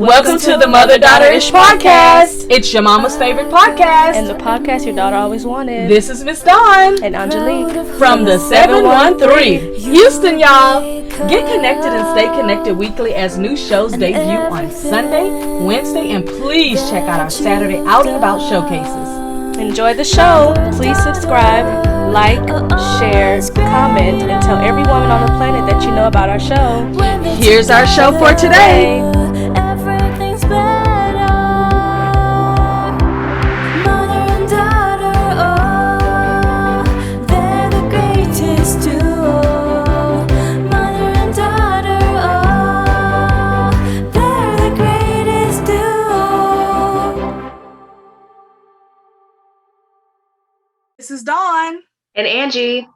Welcome to the Mother Daughter-ish podcast. It's your mama's favorite podcast. And the podcast your daughter always wanted. This is Miss Dawn. And Angelique. From the 713. Houston, y'all. Get connected and stay connected weekly as new shows debut on Sunday, Wednesday, and please check out our Saturday Out and About showcases. Enjoy the show. Please subscribe, like, share, comment, and tell every woman on the planet that you know about our show. Here's our show for today. This is Dawn. And Angie.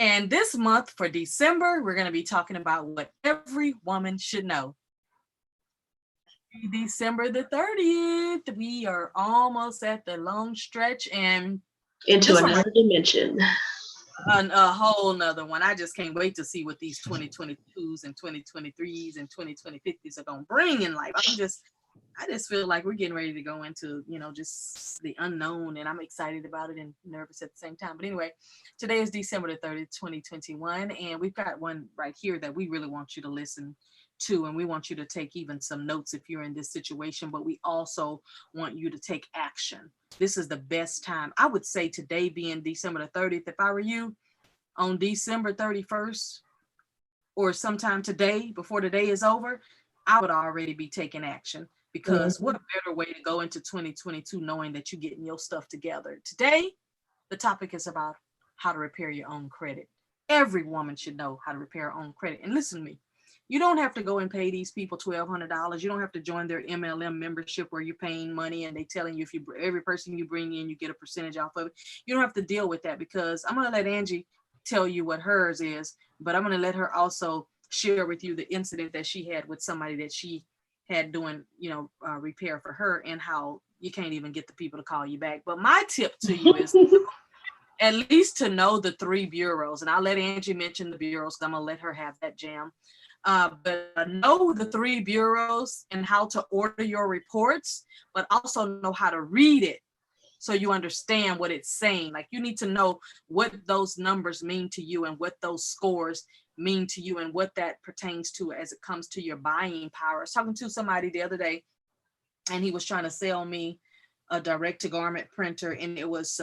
And this month for December, we're going to be talking about what every woman should know. December the 30th. We are almost at the long stretch and into another dimension. A whole nother one. I just can't wait to see what these 2022s and 2023s and 2050s are going to bring in life. I just feel like we're getting ready to go into, just the unknown, and I'm excited about it and nervous at the same time. But anyway, today is December the 30th, 2021, and we've got one right here that we really want you to listen to, and we want you to take even some notes if you're in this situation, but we also want you to take action. This is the best time. I would say today being December the 30th, if I were you, on December 31st, or sometime today, before the day is over, I would already be taking action. Because what a better way to go into 2022 knowing that you're getting your stuff together. Today, the topic is about how to repair your own credit. Every woman should know how to repair her own credit. And listen to me, you don't have to go and pay these people $1,200. You don't have to join their MLM membership where you're paying money and they telling you every person you bring in, you get a percentage off of it. You don't have to deal with that, because I'm going to let Angie tell you what hers is, but I'm going to let her also share with you the incident that she had with somebody that she had doing, repair for her, and how you can't even get the people to call you back. But my tip to you is at least to know the 3 bureaus, and I'll let Angie mention the bureaus because I'm gonna let her have that jam. But know the 3 bureaus and how to order your reports, but also know how to read it so you understand what it's saying. Like, you need to know what those numbers mean to you and what those scores mean to you and what that pertains to as it comes to your buying power. I was talking to somebody the other day, and he was trying to sell me a direct-to-garment printer, and it was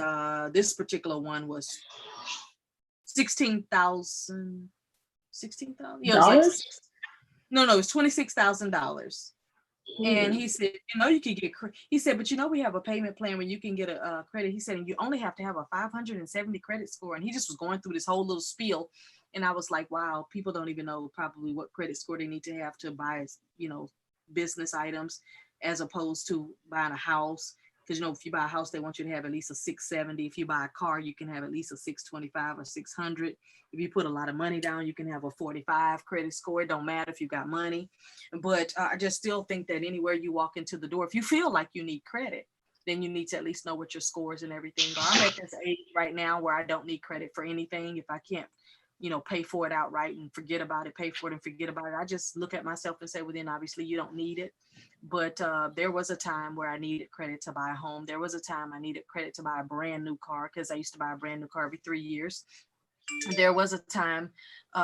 this particular one was $16,000. Yeah, it was no, it was $26,000. And he said, you can get, he said, but we have a payment plan where you can get a credit. He said, and you only have to have a 570 credit score. And he just was going through this whole little spiel. And I was like, wow, people don't even know probably what credit score they need to have to buy, business items, as opposed to buying a house. Because, if you buy a house, they want you to have at least a 670. If you buy a car, you can have at least a 625 or 600. If you put a lot of money down, you can have a 45 credit score. It don't matter if you got money. But I just still think that anywhere you walk into the door, if you feel like you need credit, then you need to at least know what your scores and everything are. I'm at this age right now where I don't need credit for anything. If I can't, pay for it outright and forget about it, pay for it and forget about it, I just look at myself and say, well, then obviously you don't need it. But there was a time where I needed credit to buy a home. There was a time I needed credit to buy a brand new car, because I used to buy a brand new car every 3 years. There was a time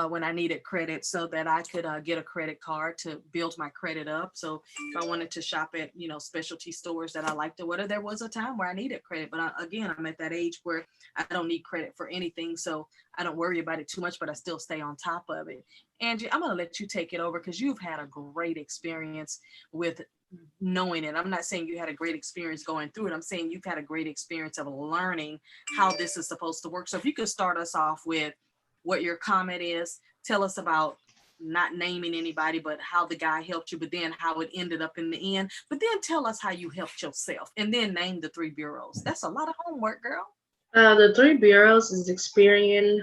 when I needed credit so that I could get a credit card to build my credit up. So if I wanted to shop at, specialty stores that I liked or whatever, there was a time where I needed credit. But again, I'm at that age where I don't need credit for anything. So I don't worry about it too much, but I still stay on top of it. Angie, I'm going to let you take it over because you've had a great experience with knowing it. I'm not saying you had a great experience going through it. I'm saying you've had a great experience of learning how this is supposed to work. So if you could start us off with what your comment is, tell us about not naming anybody, but how the guy helped you, but then how it ended up in the end, but then tell us how you helped yourself, and then name the 3 bureaus. That's a lot of homework, girl. The 3 bureaus is Experian,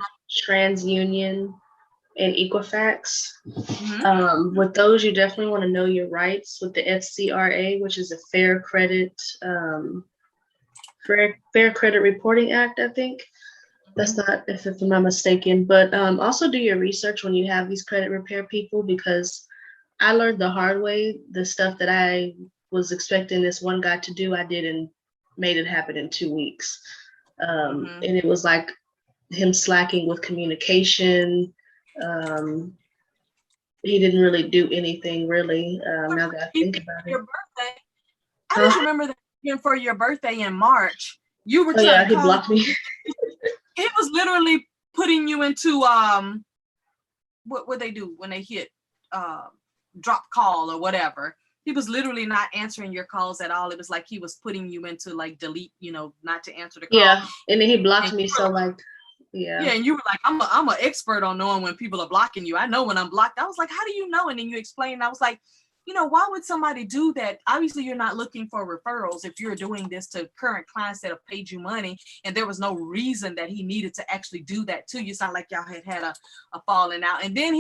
TransUnion, and Equifax. With those, you definitely want to know your rights. With the FCRA, which is a Fair Credit Reporting Act, I think. That's not, if I'm not mistaken. But also do your research when you have these credit repair people, because I learned the hard way. The stuff that I was expecting this one guy to do, I did and made it happen in 2 weeks. And it was like him slacking with communication. He didn't really do anything really. Now that I think about it. Your birthday. I just remember that even for your birthday in March, you were Oh yeah, trying he to blocked me. It was literally putting you into what they do when they hit drop call or whatever. He was literally not answering your calls at all. It was like he was putting you into like delete, not to answer the call. Yeah, and then he blocked me. So like, yeah. Yeah, and you were like, I'm an expert on knowing when people are blocking you. I know when I'm blocked. I was like, how do you know? And then you explained. I was like, why would somebody do that? Obviously, you're not looking for referrals if you're doing this to current clients that have paid you money, and there was no reason that he needed to actually do that to you. It's not like y'all had a falling out. And then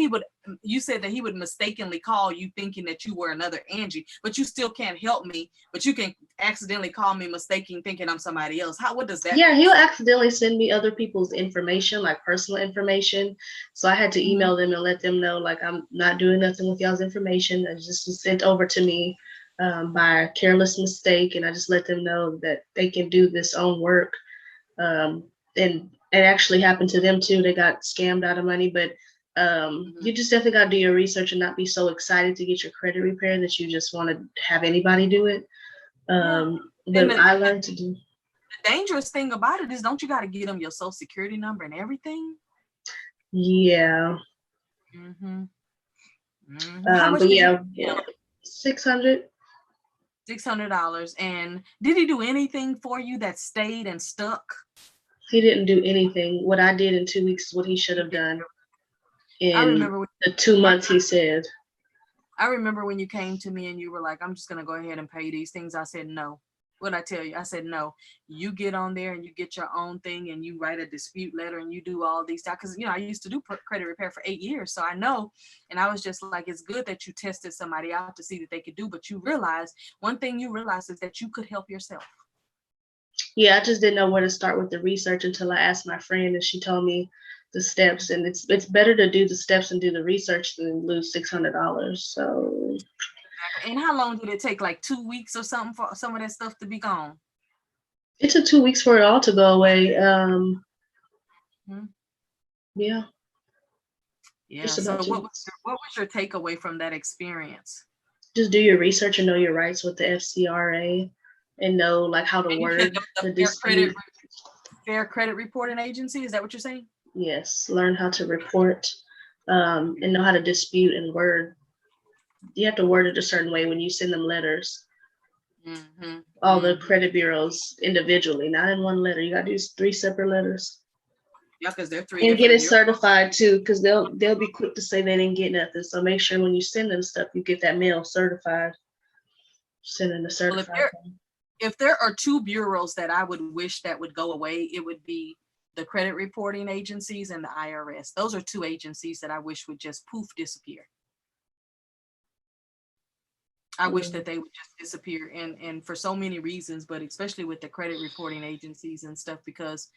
you said that he would mistakenly call you thinking that you were another Angie, but you still can't help me, but you can accidentally call me mistaken thinking I'm somebody else. What does that Yeah, mean? he'll accidentally send me other people's information, like personal information. So I had to email them and let them know, like, I'm not doing nothing with y'all's information. It just was sent over to me by a careless mistake. And I just let them know that they can do this own work. And it actually happened to them too. They got scammed out of money, but you just definitely got to do your research and not be so excited to get your credit repaired that you just want to have anybody do it. But I learned to do. The dangerous thing about it is, don't you got to get them your social security number and everything? Yeah. How much but yeah, $600. $600. And did he do anything for you that stayed and stuck? He didn't do anything. What I did in 2 weeks is what he should have done in the 2 months he said. I remember when you came to me and you were like, I'm just going to go ahead and pay these things. I said, no. What I tell you? I said, no, you get on there and you get your own thing and you write a dispute letter and you do all these stuff. Because, I used to do credit repair for 8 years. So I know. And I was just like, it's good that you tested somebody out to see that they could do. But one thing you realize is that you could help yourself. Yeah, I just didn't know where to start with the research until I asked my friend and she told me the steps. And it's better to do the steps and do the research than lose $600. So. And how long did it take? Like 2 weeks or something for some of that stuff to be gone? It took 2 weeks for it all to go away. Yeah. Yeah. So what was your takeaway from that experience? Just do your research and know your rights with the FCRA and know like how to word the dispute. Fair Credit Reporting Agency, is that what you're saying? Yes, learn how to report and know how to dispute and word. You have to word it a certain way when you send them letters. All the credit bureaus individually, not in one letter. You got to do 3 separate letters. Yeah, because they're 3. And get it certified too, because they'll be quick to say they didn't get nothing. So make sure when you send them stuff, you get that mail certified. Send in the certified. If there are 2 bureaus that I would wish that would go away, it would be the credit reporting agencies and the IRS. Those are 2 agencies that I wish would just poof disappear. I wish that they would just disappear, and for so many reasons, but especially with the credit reporting agencies and stuff, because,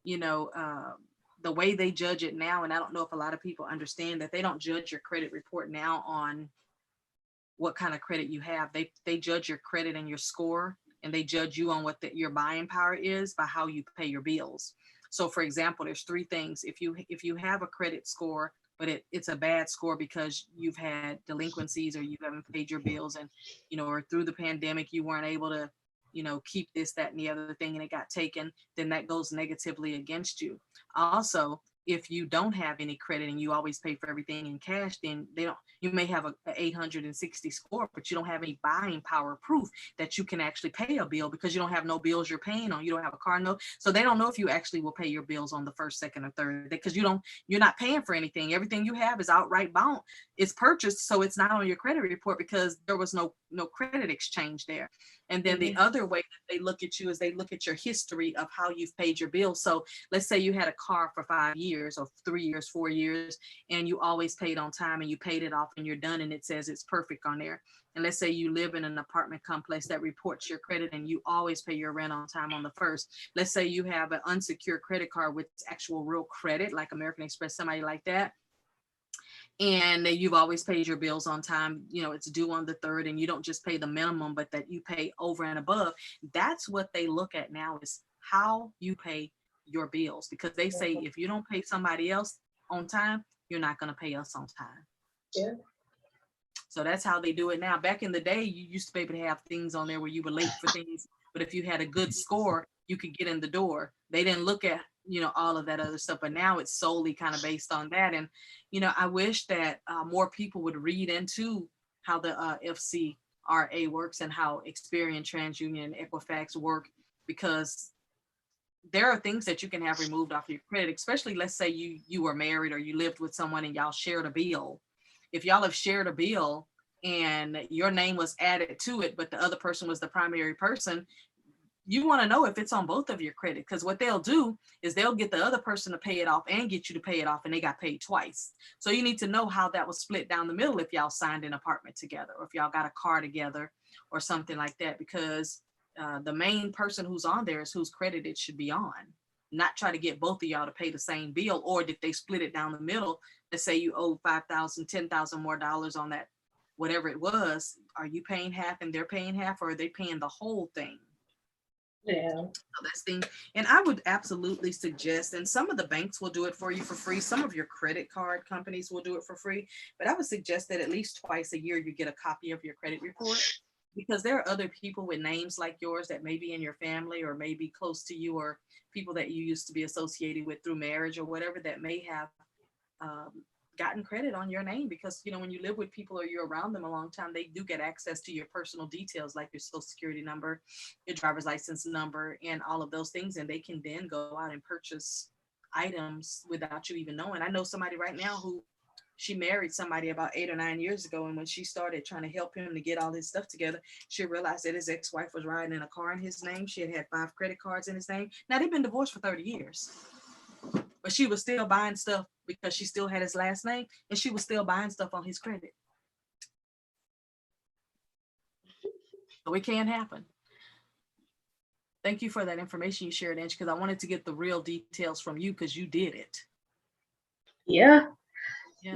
the way they judge it now, and I don't know if a lot of people understand that they don't judge your credit report now on what kind of credit you have. They judge your credit and your score, and they judge you on what your buying power is by how you pay your bills. So for example, there's 3 things. If you have a credit score, but it's a bad score because you've had delinquencies or you haven't paid your bills, and, or through the pandemic, you weren't able to, keep this, that, and the other thing, and it got taken, then that goes negatively against you. Also, if you don't have any credit and you always pay for everything in cash, then you may have a 860 score, but you don't have any buying power proof that you can actually pay a bill because you don't have no bills you're paying on. You don't have a car note. So they don't know if you actually will pay your bills on the 1st, 2nd, or 3rd, because you're not paying for anything. Everything you have is outright bound. It's purchased. So it's not on your credit report because there was no credit exchange there. And then the other way that they look at you is they look at your history of how you've paid your bills. So let's say you had a car for 5 years or 3 years, 4 years, and you always paid on time and you paid it off and you're done and it says it's perfect on there. And let's say you live in an apartment complex that reports your credit and you always pay your rent on time on the 1st. Let's say you have an unsecured credit card with actual real credit, like American Express, somebody like that. and you've always paid your bills on time, it's due on the 3rd, and you don't just pay the minimum, but that you pay over and above. That's what they look at now, is how you pay your bills, because they say if you don't pay somebody else on time, you're not going to pay us on time. Yeah. So that's how they do it now. Back in the day, you used to be able to have things on there where you were late for things, but if you had a good score, you could get in the door. They didn't look at, all of that other stuff, but now it's solely kind of based on that. And, I wish that more people would read into how the FCRA works and how Experian, TransUnion, and Equifax work, because there are things that you can have removed off your credit, especially let's say you were married or you lived with someone and y'all shared a bill. If y'all have shared a bill and your name was added to it, but the other person was the primary person, you want to know if it's on both of your credit, because what they'll do is they'll get the other person to pay it off and get you to pay it off, and they got paid twice. So you need to know how that was split down the middle if y'all signed an apartment together, or if y'all got a car together or something like that, because the main person who's on there is whose credit it should be on. Not try to get both of y'all to pay the same bill, or did they split it down the middle? Let's say you owe $5,000, $10,000 more dollars on that, whatever it was. Are you paying half and they're paying half, or are they paying the whole thing? Yeah. So that's thing. And I would absolutely suggest, and some of the banks will do it for you for free. Some of your credit card companies will do it for free, but I would suggest that at least twice a year you get a copy of your credit report, because there are other people with names like yours that may be in your family or may be close to you, or people that you used to be associated with through marriage or whatever, that may have gotten credit on your name, because when you live with people or you're around them a long time, they do get access to your personal details, like your social security number, your driver's license number, and all of those things, and they can then go out and purchase items without you even knowing. I know somebody right now who, she married somebody about 8 or 9 years ago, and when she started trying to help him to get all his stuff together, she realized that his ex-wife was riding in a car in his name. She had 5 credit cards in his name. Now, they've been divorced for 30 years, but she was still buying stuff because she still had his last name, and she was still buying stuff on his credit. So it can happen. Thank you for that information you shared, Angie, because I wanted to get the real details from you, because you did it. Yeah.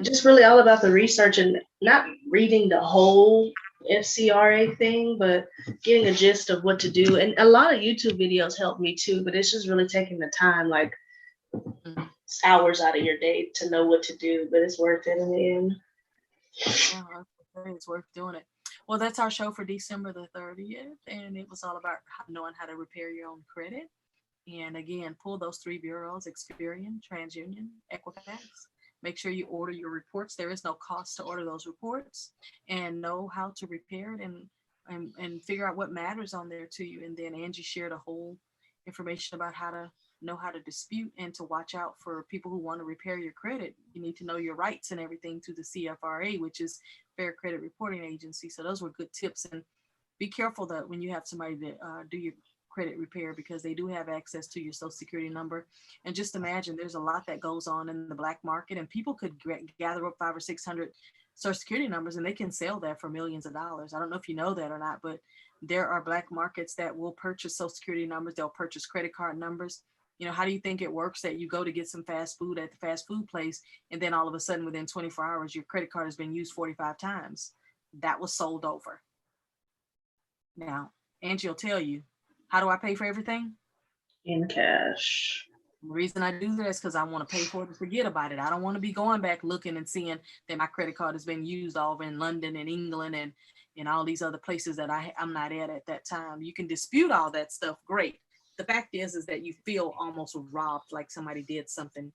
Just really all about the research, and not reading the whole FCRA thing, but getting a gist of what to do. And a lot of YouTube videos help me too, but it's just really taking the time, like hours out of your day to know what to do, but it's worth it in the end. Yeah, it's worth doing it. Well, that's our show for December the 30th, and it was all about knowing how to repair your own credit. And again, pull those 3 bureaus: Experian, TransUnion, Equifax. Make sure you order your reports. There is no cost to order those reports, and know how to repair it and figure out what matters on there to you. And then Angie shared a whole information about how to know how to dispute and to watch out for people who want to repair your credit. You need to know your rights and everything through the CFRA, which is Fair Credit Reporting Agency. So those were good tips. And be careful that when you have somebody that do your credit repair, because they do have access to your social security number. And just imagine, there's a lot that goes on in the black market, and people could gather up 500 or 600 social security numbers, and they can sell that for millions of dollars. I don't know if you know that or not, but there are black markets that will purchase social security numbers. They'll purchase credit card numbers. How do you think it works that you go to get some fast food at the fast food place, and then all of a sudden within 24 hours, your credit card has been used 45 times? That was sold over. Now, Angie will tell you, how do I pay for everything? In cash. The reason I do that is because I want to pay for it and forget about it. I don't want to be going back looking and seeing that my credit card has been used all over in London and England and all these other places that I'm not at that time. You can dispute all that stuff, great. The fact is that you feel almost robbed, like somebody did something,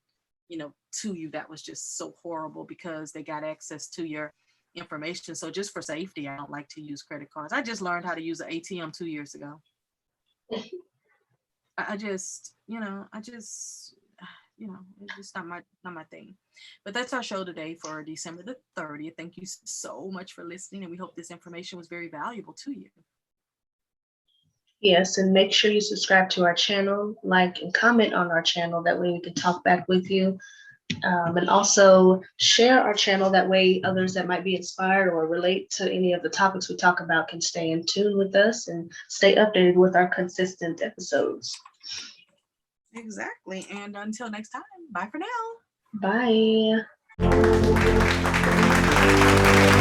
to you that was just so horrible because they got access to your information. So just for safety, I don't like to use credit cards. I just learned how to use an ATM 2 years ago. I just, it's just not my thing. But that's our show today for December the 30th. Thank you so much for listening, and we hope this information was very valuable to you. Yes, and make sure you subscribe to our channel, like and comment on our channel. That way we can talk back with you. And also share our channel. That way others that might be inspired or relate to any of the topics we talk about can stay in tune with us and stay updated with our consistent episodes. Exactly. And until next time, bye for now. Bye. Bye.